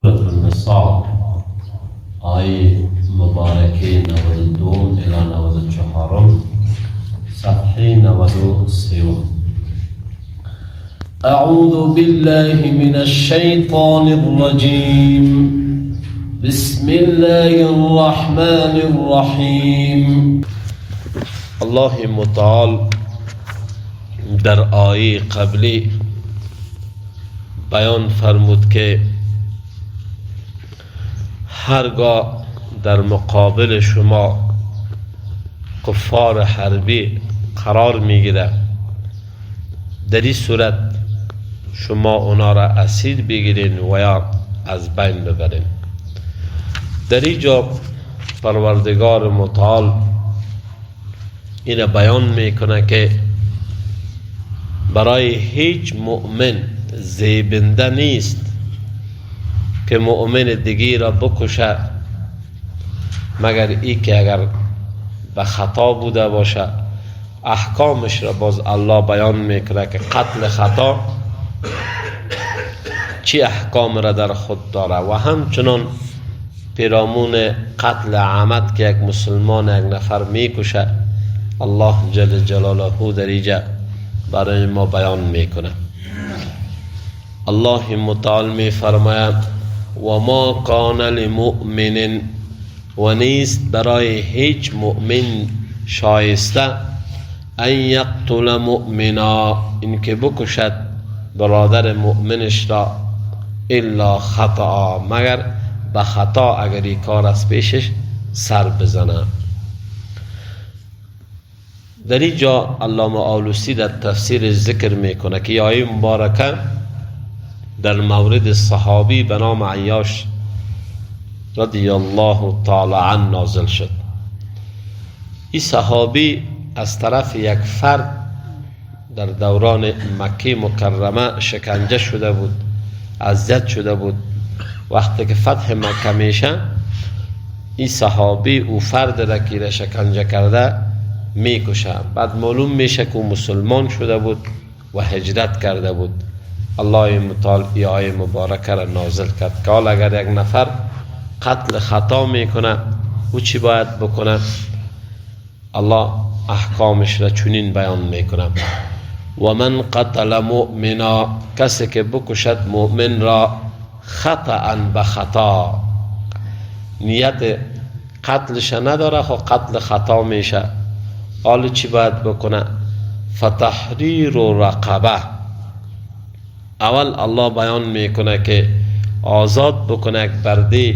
النساء آیه مبارکه 92 الی 94 صفحه 93. اعوذ بالله من الشیطان الرجیم بسم الله الرحمن الرحیم. الله متعال در آیه قبلی بیان فرمود که هرگاه در مقابل شما کفار حربی قرار میگیره، در این صورت شما اونا را اسیر بگیرین و یا از بین ببرین. در اینجا پروردگار متعال این بیان میکنه که برای هیچ مؤمن زیبنده نیست که مؤمن دیگی را بکشه مگر ای که اگر به خطا بوده باشه. احکامش را باز الله بیان میکنه که قتل خطا چی احکام را در خود داره و همچنان پیرامون قتل عمد که یک مسلمان یک نفر میکشه الله جل جلاله در اینجا برای ما بیان میکنه. الله متعال می فرماید و ما کان لمؤمن، و نیست برای هیچ مؤمن شایسته ان یقتل مؤمنا، این که بکشد برادر مؤمنش را الا خطا، مگر به خطا اگر این کار از پیشش سر بزنه. در اینجا علامه آلوسی در تفسیر ذکر میکنه که آیه مبارکه در مورد صحابی به نام عیاش رضی الله تعالی عنه نازل شد. این صحابی از طرف یک فرد در دوران مکه مکرمه شکنجه شده بود، اذیت شده بود. وقتی که فتح مکه میشه این صحابی او فرد را که شکنجه کرده میکشه. بعد معلوم میشه که او مسلمان شده بود و هجرت کرده بود. الله متعال ای آیه مبارکه را نازل کرد که حال اگر یک نفر قتل خطا میکنه او چی باید بکنه؟ الله احکامش را چنین بیان میکنه و من قتل مؤمنا، کسی که بکشد مؤمن را خطأ به خطا، نیت قتلش نداره خو قتل خطا میشه، حالا چی باید بکنه؟ فتحریر رقبه، اول الله بیان میکنه که آزاد بکنه یک برده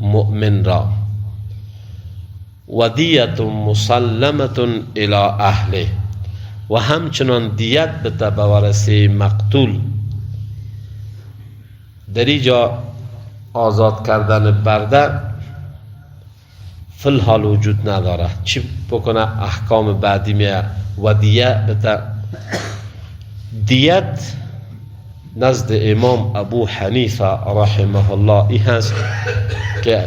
مؤمن را، و دیت مسلمت الی اهله، و همچنان دیت بده بورسه مقتول. در اینجا آزاد کردن برده فی الحال وجود نداره. چی بکنه؟ احکام بعدی میه و دیت بده. دیت نزد امام ابو حنیفه رحمه الله ای هست که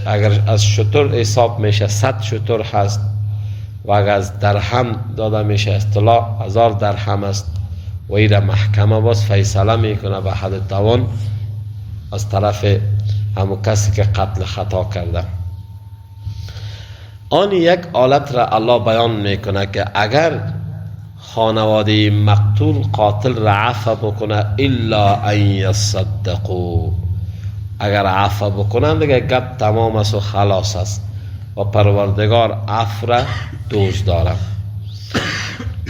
اگر از شتر حساب میشه 100 شتر هست و اگر از درهم داده میشه اصطلاح 1000 درهم است و این محکمه باز فیصله میکنه به حد توان از طرف همون کسی که قتل خطا کرده. آن یک حالت را الله بیان میکنه که اگر خانواده مقتول قاتل را عفو بکنه الا ان یصدقوا، اگر عفو بکنن دیگه گپ تمام است و خلاص است و پروردگار عفو را دوست داره.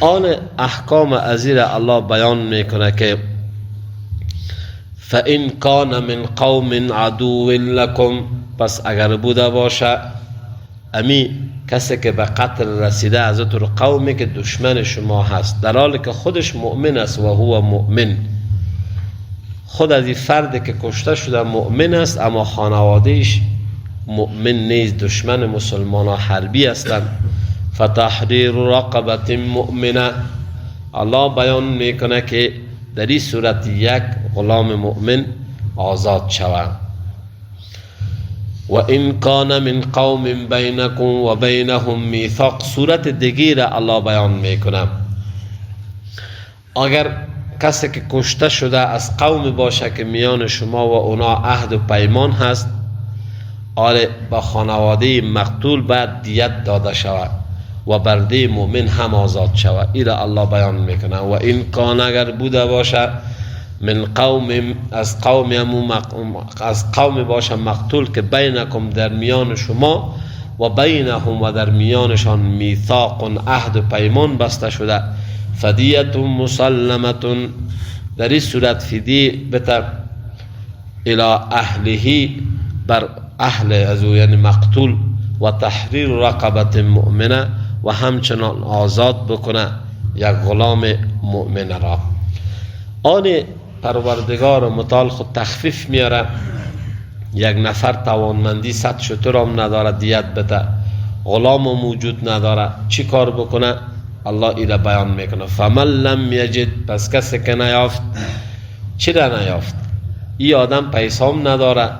آن احکام ازیر الله بیان میکنه که فان کان من قوم عدو لکم، پس اگر بوده باشه امی کسی که به قتل رسیده از تو قومی که دشمن شما هست، در حالی که خودش مؤمن است و هو مؤمن، خود از این فردی که کشته شده مؤمن است اما خانوادهش مؤمن نیست، دشمن مسلمان ها حربی هستند، فتحریر رقبت مؤمنه، الله بیان میکنه که در این صورت یک غلام مؤمن آزاد شود. و این کان من قوم بینکم و بینهم میثاق، صورت دیگه را الله بیان میکنه. اگر کسی که کشته شده از قوم باشه که میان شما و اونا عهد و پیمان هست، آره با خانواده مقتول باید دیت داده شود و برده مومن هم آزاد شود. ایره الله بیان میکنه. و این کان اگر بوده باشه من قوم از قوم باشه مقتول که بینکم در میان شما و بینهم و در میانشان میثاق عهد و پیمان بسته شده، فدیت مسلمت، در این صورت فدیه بده الى اهلهی، بر اهل از او یعنی مقتول، و تحریر رقبت مؤمنه و همچنان آزاد بکنه یک غلام مؤمن را. آن پروردگار متعال خود تخفیف میاره، یک نفر توانمندی 100 شتر هم نداره دیت بده، غلام موجود نداره، چی کار بکنه؟ الله ایره بیان میکنه. فمن لم یجد، پس کسی که نیافت، چی را نیافت؟ این آدم پیسام نداره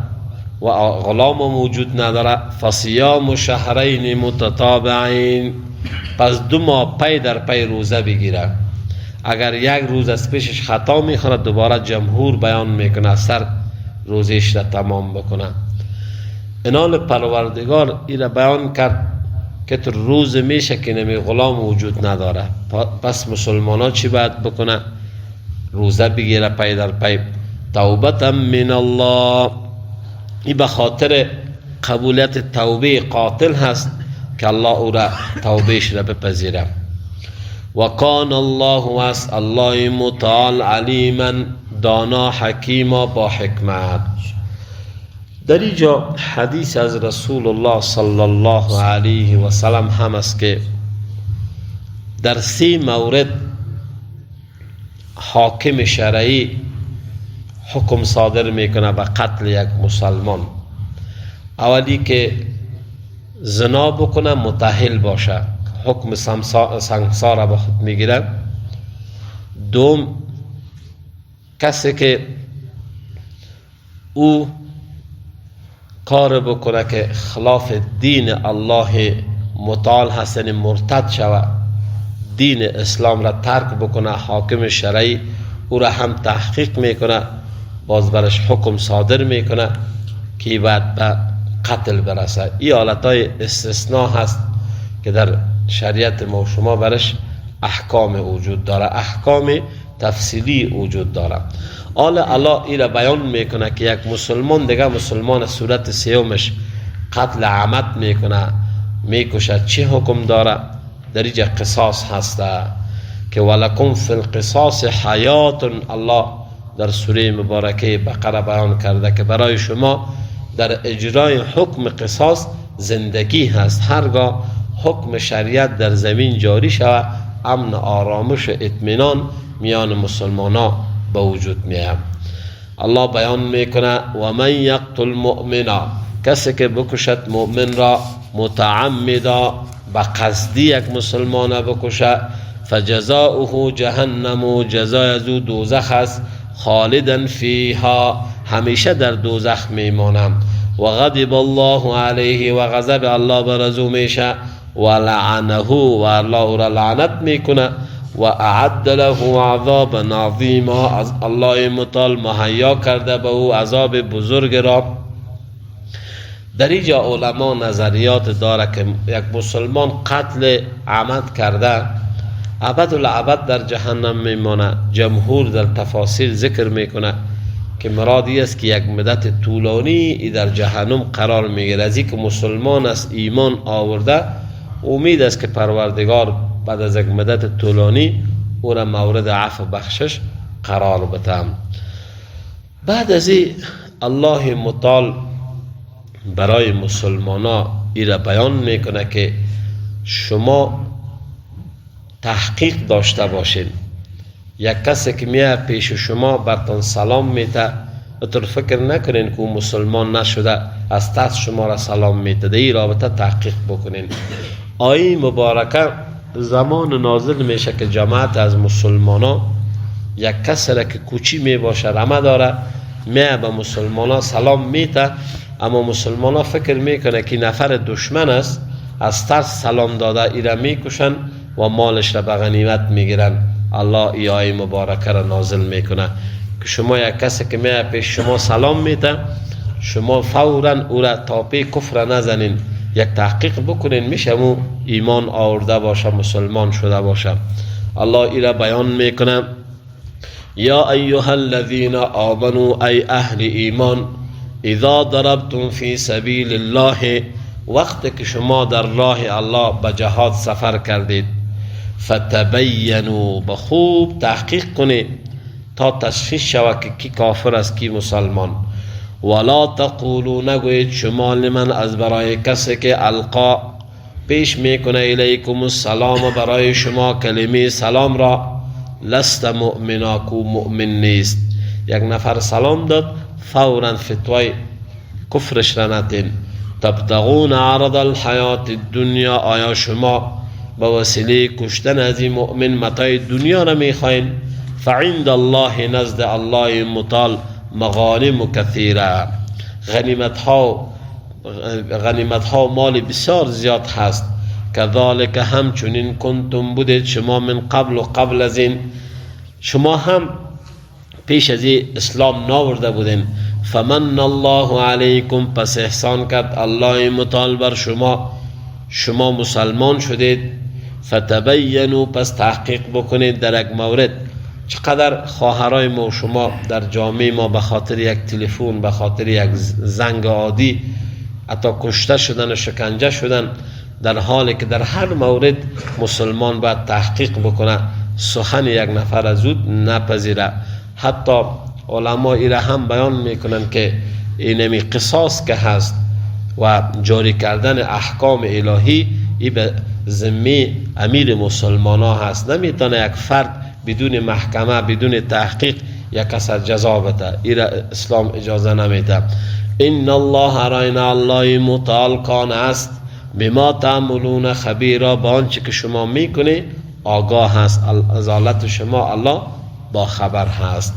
و غلام موجود نداره، فصیام شهرین متتابعین، پس 2 ماه پی در پی روزه بگیره. اگر یک روز از پیشش خطا میخوره دوباره جمهور بیان میکنه سر روزش را تمام بکنه. انال پروردگار ایره بیان کرد که تو روز میشه که نمی غلام وجود نداره، پس مسلمان ها چی باید بکنه؟ روزه بگیره پی در پی. توبتا من الله، این به خاطر قبولیت توبه قاتل هست که الله او را توبهش را بپذیره. و کان الله واس الله متعال علیما، دانا حکیما با حکمت. در اینجا حدیث از رسول الله صلی الله علیه و سلم هم است که در 3 مورد حاکم شرعی حکم صادر میکنه به قتل یک مسلمان. اولی که زنا بکنه متأهل باشه، حکم سنگسار به خود میگیره. دوم کسی که او کار بکنه که خلاف دین الله متعال هست، یعنی مرتد شود، دین اسلام را ترک بکنه، حاکم شرعی او را هم تحقیق میکنه، باز برش حکم صادر میکنه که باید به قتل برسه. این حالتهای استثناء هست که در شریعت ما و شما برش احکام وجود داره، احکام تفصیلی وجود داره. الله این را بیان میکنه که یک مسلمان دیگه مسلمان صورت سیومش قتل عمد میکنه، میکشد، چه حکم داره؟ در اینجا قصاص هسته که ولکم فی القصاص حیات. الله در سوره مبارکه بقره بیان کرده که برای شما در اجرای حکم قصاص زندگی هست. هرگاه حکم شریعت در زمین جاری شود، امن آرامش و اطمینان میان مسلمان ها به وجود میاد. الله بیان میکنه و من یقتل مؤمنا، کسی که بکشد مؤمن را متعمدا، به قصدی یک مسلمان بکشه، فجزاؤه جهنم، جزای از او دوزخ است، خالدا فیها، همیشه در دوزخ میمانم، و غضب الله علیه، و غضب الله بر از او میشه، و لعنه، و الله او را لعنت میکنه، و اعد له عذابا عظیما، از الله متعال مهیا کرده به او عذاب بزرگ را. در اینجا علما نظریات داره که یک مسلمان قتل عمد کرده ابدالابد در جهنم میمانه. جمهور در تفاسیر ذکر میکنه که مرادی است که یک مدت طولانی در جهنم قرار میگیره. از این که مسلمان است، ایمان آورده، امید است که پروردگار بعد از یک مدت طولانی او را مورد عفو بخشش قرار بده. بعد از این الله متعال برای مسلمانا این را بیان میکنه که شما تحقیق داشته باشین. یک کسی که میاد پیش شما برتان سلام میده، اتر فکر نکنین که او مسلمان نشده از تحت شما را سلام میده. در این رابطه تحقیق بکنین. آیه مبارکه زمان نازل میشه که جماعت از مسلمانا یک کسی را که کوچی میباشه رمه داره میاد به مسلمانا سلام میده، اما مسلمانا فکر میکنه که نفر دشمن است، از ترس سلام داده ایره میکشن و مالش را به غنیمت میگیرن. الله ای آیه مبارکه را نازل میکنه که شما یک کسی که میاد پیش شما سلام میده، شما فورا او را تاپی کفر نزنین، یک تحقیق بکنین میشه او ایمان آورده باشه، مسلمان شده باشه. الله ای را بیان میکنه یا ایها الذین آمنوا ای اهل ایمان اذا ضربتم فی سبیل الله، وقتی که شما در راه الله به جهاد سفر کردید، فتبینوا، بخوب تحقیق کنید تا تشخیص شود که کی کافر است کی مسلمان. ولا تقولوا، نگوید شما لمن از برای کسی که القا پیش میکنه الیکم السلام، برای شما کلمه سلام را، لست مؤمنا، کو مؤمن نیست. یک نفر سلام داد فورا فتوای کفرش را ندین. تبتغون عرض الحیات الدنیا، آیا شما به وسیله کشتن از این مؤمن متاع دنیا را میخواین؟ فعند الله، نزد الله متعال، مغانم کثیره، غنیمت ها مال بسیار زیاد هست. کذالک، همچنین کنتم بودید شما من قبل، و قبل از این شما هم پیش از این اسلام ناورده بودین. فمن الله علیکم، پس احسان کرد الله متعال بر شما، شما مسلمان شدید. فتبینوا، پس تحقیق بکنید در یک مورد. چقدر خواهرای ما و شما در جامعه ما به خاطر یک تلفن، به خاطر یک زنگ عادی حتی کشته شدن و شکنجه شدن، در حالی که در هر مورد مسلمان باید تحقیق بکنه، سخن یک نفر از او نپذیره. حتی علما ایره هم بیان میکنن که اینمی قصاص که هست و جاری کردن احکام الهی، این به ذمه امیر مسلمان ها هست. نمیتونه یک فرد بدون محکمه، بدون تحقیق یک کس جزا بده، ایره اسلام اجازه نمیده. ان الله، راینا الله متعال کان است، بما تعملون خبیرا، با آنچه که شما میکنی آگاه هست، از حالت شما الله با خبر هست.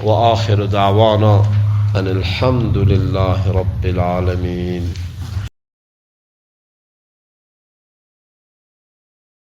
و آخر دعوانا ان الحمد لله رب العالمین.